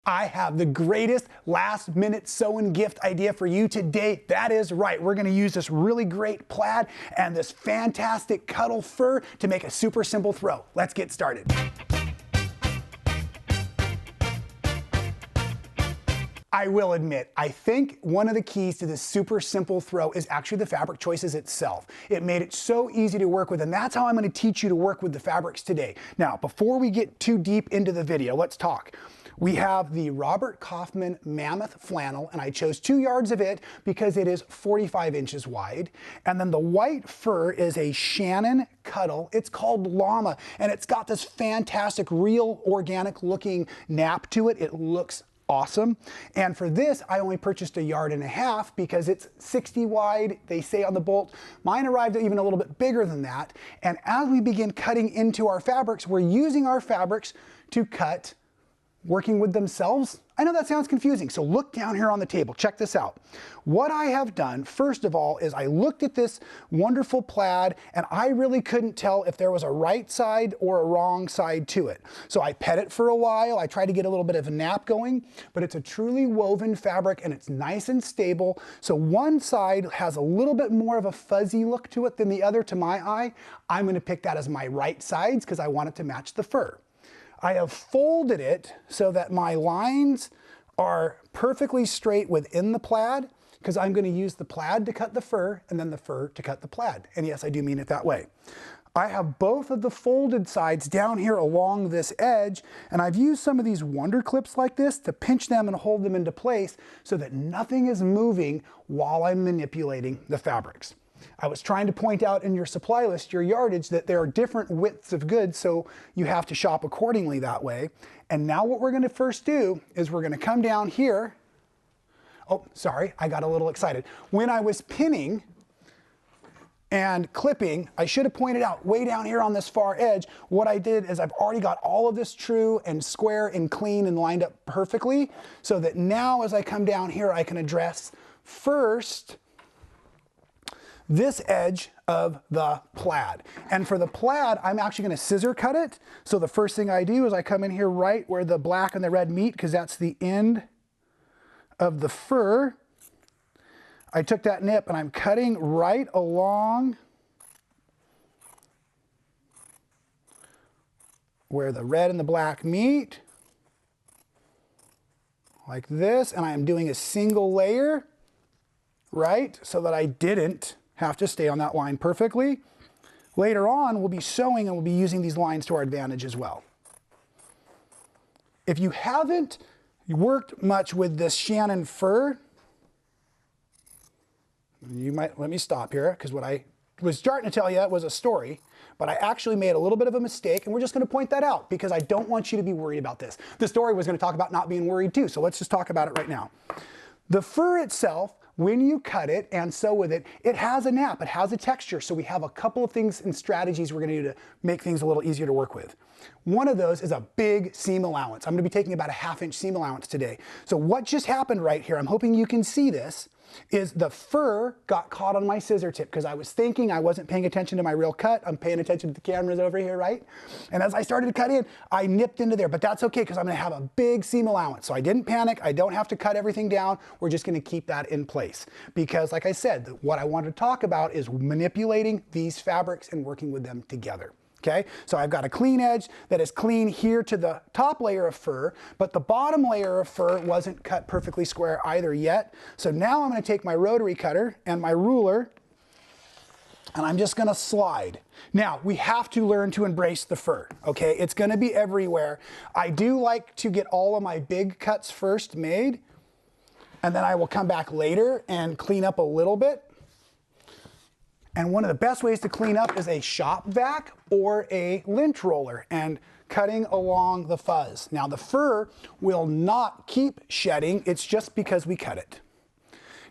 I have the greatest last minute sew-in gift idea for you today. That is right. We're going to use this really great plaid and this fantastic Cuddle fur to make a super simple throw. Let's get started. I will admit, I think one of the keys to this super simple throw is actually the fabric choices itself. It made it so easy to work with, and that's how I'm going to teach you to work with the fabrics today. Now, before we get too deep into the video, let's talk. We have the Robert Kaufman Mammoth Flannel, and I chose 2 yards of it because it is 45 inches wide. And then the white fur is a Shannon Cuddle. It's called Llama, and it's got this fantastic, real organic looking nap to it. It looks awesome. And for this, I only purchased 1.5 yards because it's 60 wide, they say on the bolt. Mine arrived even a little bit bigger than that. And as we begin cutting into our fabrics, we're using our fabrics to cut working with themselves. I know that sounds confusing, so look down here on the table. Check this out. What I have done, first of all, is I looked at this wonderful plaid, and I really couldn't tell if there was a right side or a wrong side to it. So I pet it for a while. I tried to get a little bit of a nap going, but it's a truly woven fabric, and it's nice and stable. So one side has a little bit more of a fuzzy look to it than the other to my eye. I'm going to pick that as my right sides because I want it to match the fur. I have folded it so that my lines are perfectly straight within the plaid because I'm going to use the plaid to cut the fur and then the fur to cut the plaid. And yes, I do mean it that way. I have both of the folded sides down here along this edge, and I've used some of these wonder clips like this to pinch them and hold them into place so that nothing is moving while I'm manipulating the fabrics. I was trying to point out in your supply list, your yardage, that there are different widths of goods, so you have to shop accordingly that way. And now what we're going to first do is we're going to come down here. Oh, sorry, I got a little excited. When I was pinning and clipping, I should have pointed out way down here on this far edge, what I did is I've already got all of this true and square and clean and lined up perfectly, so that now as I come down here, I can address first this edge of the plaid. And for the plaid, I'm actually going to scissor cut it. So the first thing I do is I come in here right where the black and the red meet, because that's the end of the fur. I took that nip and I'm cutting right along where the red and the black meet, like this, and I am doing a single layer, right, so that I didn't have to stay on that line perfectly. Later on, we'll be sewing and we'll be using these lines to our advantage as well. If you haven't worked much with this Shannon fur, you might, let me stop here, because what I was starting to tell you was a story, but I actually made a little bit of a mistake, and we're just going to point that out because I don't want you to be worried about this. The story was going to talk about not being worried too, so let's just talk about it right now. The fur itself, when you cut it and sew with it, it has a nap, it has a texture. So we have a couple of things and strategies we're going to do to make things a little easier to work with. One of those is a big seam allowance. I'm going to be taking about a 1/2 inch seam allowance today. So what just happened right here, I'm hoping you can see this, is the fur got caught on my scissor tip because I was thinking I wasn't paying attention to my real cut. I'm paying attention to the cameras over here, right? And as I started to cut in, I nipped into there, but that's okay because I'm going to have a big seam allowance. So I didn't panic. I don't have to cut everything down. We're just going to keep that in place because, like I said, what I want to talk about is manipulating these fabrics and working with them together. Okay, so I've got a clean edge that is clean here to the top layer of fur, but the bottom layer of fur wasn't cut perfectly square either yet. So now I'm going to take my rotary cutter and my ruler, and I'm just going to slide. Now, we have to learn to embrace the fur, okay? It's going to be everywhere. I do like to get all of my big cuts first made, and then I will come back later and clean up a little bit. And one of the best ways to clean up is a shop vac or a lint roller and cutting along the fuzz. Now the fur will not keep shedding, it's just because we cut it.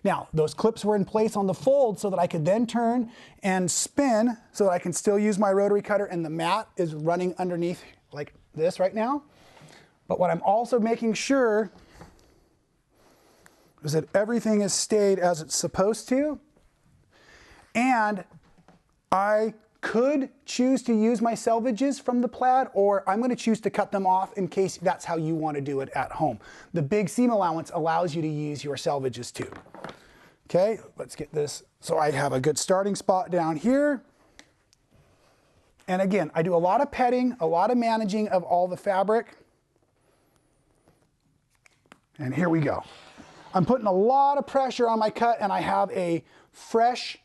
Now those clips were in place on the fold so that I could then turn and spin so that I can still use my rotary cutter, and the mat is running underneath like this right now. But what I'm also making sure is that everything has stayed as it's supposed to. And I could choose to use my selvages from the plaid, or I'm going to choose to cut them off in case that's how you want to do it at home. The big seam allowance allows you to use your selvages too. Okay, let's get this. So I have a good starting spot down here. And again, I do a lot of petting, a lot of managing of all the fabric. And here we go. I'm putting a lot of pressure on my cut, and I have a fresh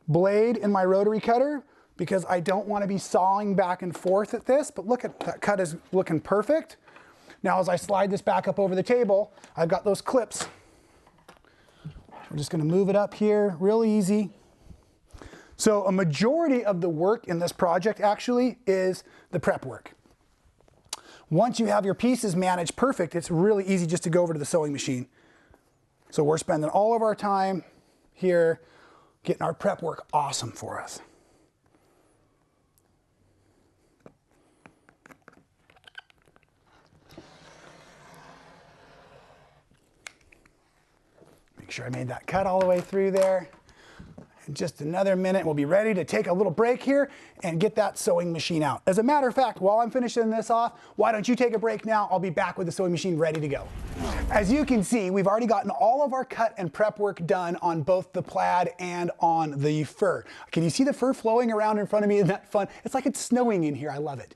blade in my rotary cutter because I don't want to be sawing back and forth at this, but look at that cut is looking perfect. Now as I slide this back up over the table, I've got those clips. We're just going to move it up here, real easy. So a majority of the work in this project actually is the prep work. Once you have your pieces managed perfect, it's really easy just to go over to the sewing machine. So we're spending all of our time here getting our prep work awesome for us. Make sure I made that cut all the way through there. In just another minute, we'll be ready to take a little break here and get that sewing machine out. As a matter of fact, while I'm finishing this off, why don't you take a break now? I'll be back with the sewing machine ready to go. As you can see, we've already gotten all of our cut and prep work done on both the plaid and on the fur. Can you see the fur flowing around in front of me? Isn't that fun? It's like it's snowing in here. I love it.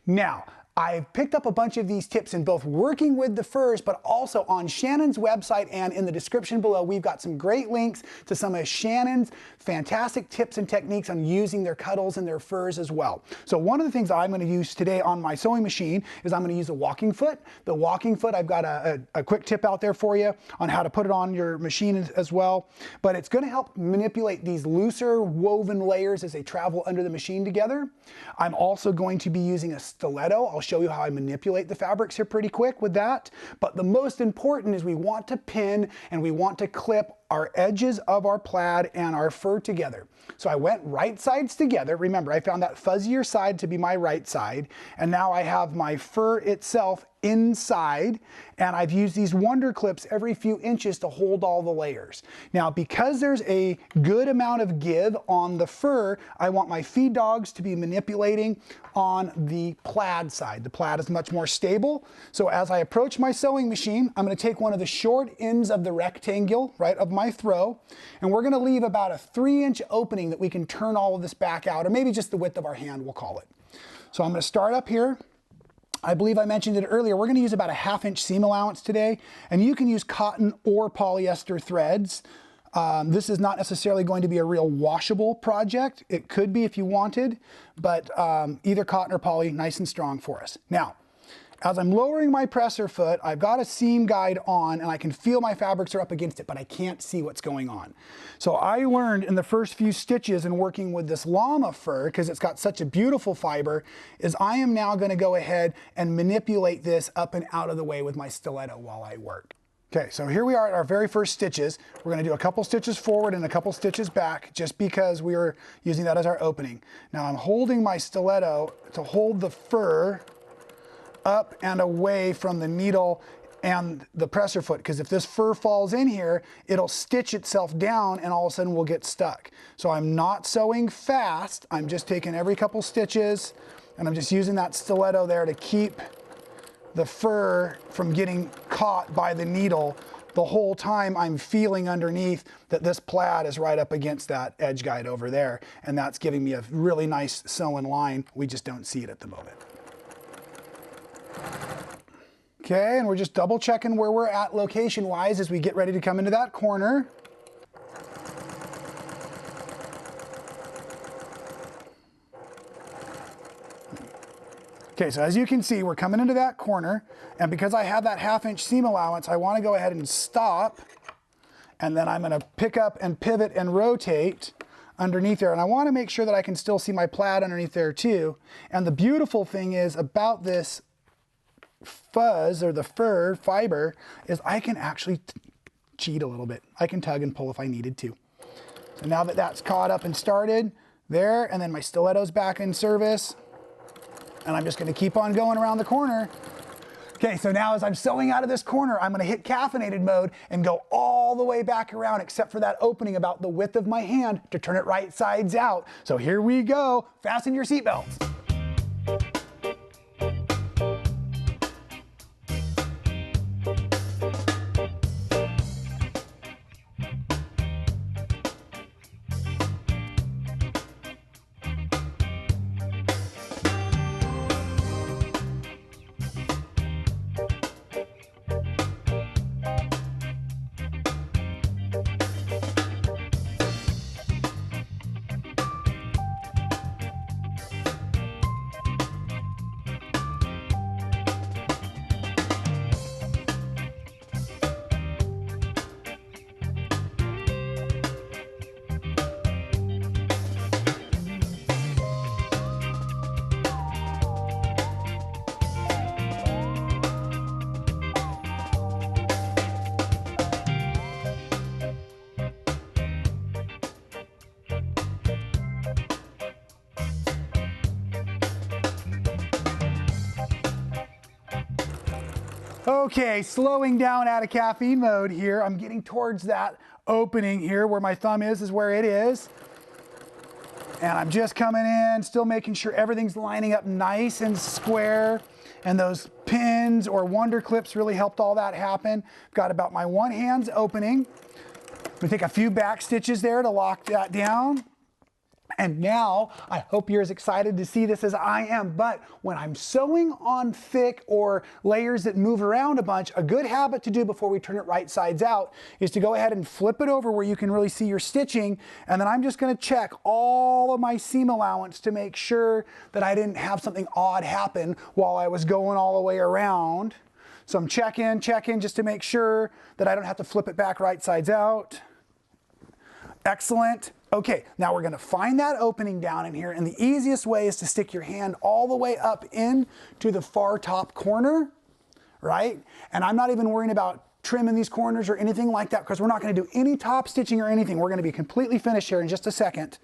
Now, I've picked up a bunch of these tips in both working with the furs, but also on Shannon's website, and in the description below, we've got some great links to some of Shannon's fantastic tips and techniques on using their cuddles and their furs as well. So one of the things I'm going to use today on my sewing machine is I'm going to use a walking foot. The walking foot, I've got a quick tip out there for you on how to put it on your machine as well, but it's going to help manipulate these looser woven layers as they travel under the machine together. I'm also going to be using a stiletto. I'll show you how I manipulate the fabrics here pretty quick with that. But the most important is we want to pin and we want to clip our edges of our plaid and our fur together. So I went right sides together. Remember, I found that fuzzier side to be my right side, and now I have my fur itself inside, and I've used these wonder clips every few inches to hold all the layers. Now, because there's a good amount of give on the fur, I want my feed dogs to be manipulating on the plaid side. The plaid is much more stable. So as I approach my sewing machine, I'm going to take one of the short ends of the rectangle, right, of my throw, and we're going to leave about a 3-inch opening that we can turn all of this back out, or maybe just the width of our hand, we'll call it. So I'm going to start up here. I believe I mentioned it earlier, we're going to use about a 1/2-inch seam allowance today, and you can use cotton or polyester threads. This is not necessarily going to be a real washable project. It could be if you wanted, but either cotton or poly, nice and strong for us. Now, as I'm lowering my presser foot, I've got a seam guide on and I can feel my fabrics are up against it, but I can't see what's going on. So I learned in the first few stitches in working with this llama fur, because it's got such a beautiful fiber, is I am now going to go ahead and manipulate this up and out of the way with my stiletto while I work. Okay, so here we are at our very first stitches. We're going to do a couple stitches forward and a couple stitches back just because we were using that as our opening. Now I'm holding my stiletto to hold the fur up and away from the needle and the presser foot, because if this fur falls in here, it'll stitch itself down and all of a sudden we'll get stuck. So I'm not sewing fast, I'm just taking every couple stitches and I'm just using that stiletto there to keep the fur from getting caught by the needle the whole time. I'm feeling underneath that this plaid is right up against that edge guide over there, and that's giving me a really nice sewn line. We just don't see it at the moment. Okay, and we're just double checking where we're at location wise as we get ready to come into that corner. Okay, so as you can see, we're coming into that corner, and because I have that 1/2-inch seam allowance, I want to go ahead and stop, and then I'm going to pick up and pivot and rotate underneath there, and I want to make sure that I can still see my plaid underneath there too. And the beautiful thing is about this fuzz, or the fur fiber, is I can actually cheat a little bit. I can tug and pull if I needed to. So now that that's caught up and started there, and then my stiletto's back in service, and I'm just going to keep on going around the corner. Okay, so now as I'm sewing out of this corner, I'm gonna hit caffeinated mode and go all the way back around except for that opening about the width of my hand to turn it right sides out. So here we go. Fasten your seatbelts. Okay, slowing down out of caffeine mode here. I'm getting towards that opening here where my thumb is where it is. And I'm just coming in, still making sure everything's lining up nice and square. And those pins or wonder clips really helped all that happen. Got about my one hand's opening. I'm gonna take a few back stitches there to lock that down. And now, I hope you're as excited to see this as I am, but when I'm sewing on thick or layers that move around a bunch, a good habit to do before we turn it right sides out is to go ahead and flip it over where you can really see your stitching, and then I'm just gonna check all of my seam allowance to make sure that I didn't have something odd happen while I was going all the way around. So I'm checking just to make sure that I don't have to flip it back right sides out. Excellent. Okay, now we're gonna find that opening down in here, and the easiest way is to stick your hand all the way up into the far top corner, right? And I'm not even worrying about trimming these corners or anything like that because we're not gonna do any top stitching or anything. We're gonna be completely finished here in just a second.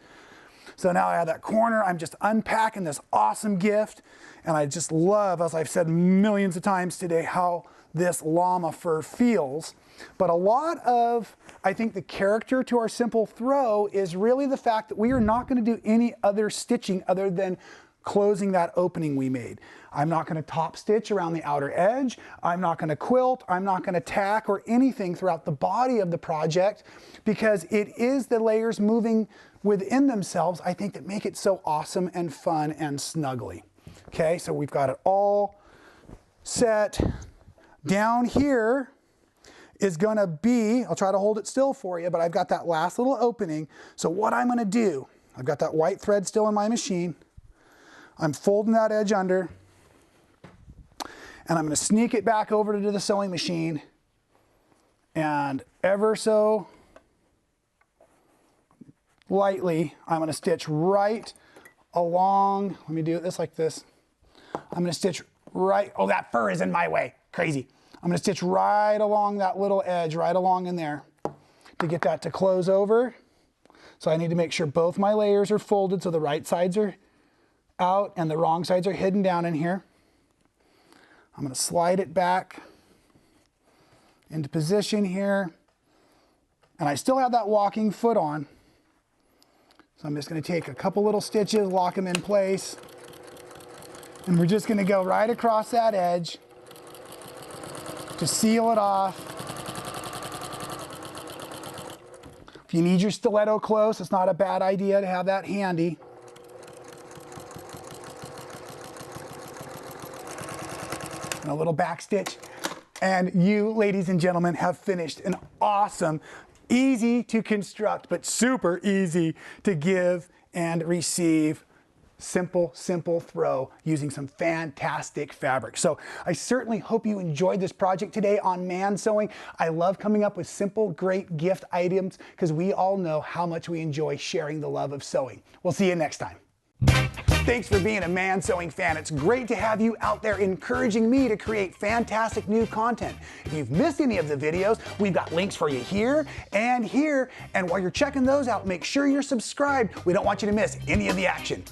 So now I have that corner, I'm just unpacking this awesome gift, and I just love, as I've said millions of times today, how this llama fur feels. But a lot of, I think, the character to our simple throw is really the fact that we are not going to do any other stitching other than closing that opening we made. I'm not going to top stitch around the outer edge. I'm not going to quilt. I'm not going to tack or anything throughout the body of the project because it is the layers moving within themselves, I think, that make it so awesome and fun and snuggly. Okay, so we've got it all set. Down here is gonna be, I'll try to hold it still for you, but I've got that last little opening. So what I'm gonna do, I've got that white thread still in my machine. I'm folding that edge under, and I'm gonna sneak it back over to the sewing machine, and ever so lightly, I'm gonna stitch right along, let me do this like this. I'm gonna stitch right, oh, that fur is in my way, crazy. I'm gonna stitch right along that little edge, right along in there to get that to close over. So I need to make sure both my layers are folded so the right sides are out and the wrong sides are hidden down in here. I'm gonna slide it back into position here. And I still have that walking foot on. So I'm just gonna take a couple little stitches, lock them in place. And we're just gonna go right across that edge to seal it off. If you need your stiletto close, it's not a bad idea to have that handy. And a little back stitch. And you, ladies and gentlemen, have finished an awesome, easy to construct, but super easy to give and receive simple throw using some fantastic fabric. So I certainly hope you enjoyed this project today on man sewing. I love coming up with simple, great gift items because we all know how much we enjoy sharing the love of sewing. We'll see you next time. Thanks for being a Man Sewing fan. It's great to have you out there encouraging me to create fantastic new content. If you've missed any of the videos, we've got links for you here and here. And while you're checking those out, make sure you're subscribed. We don't want you to miss any of the action.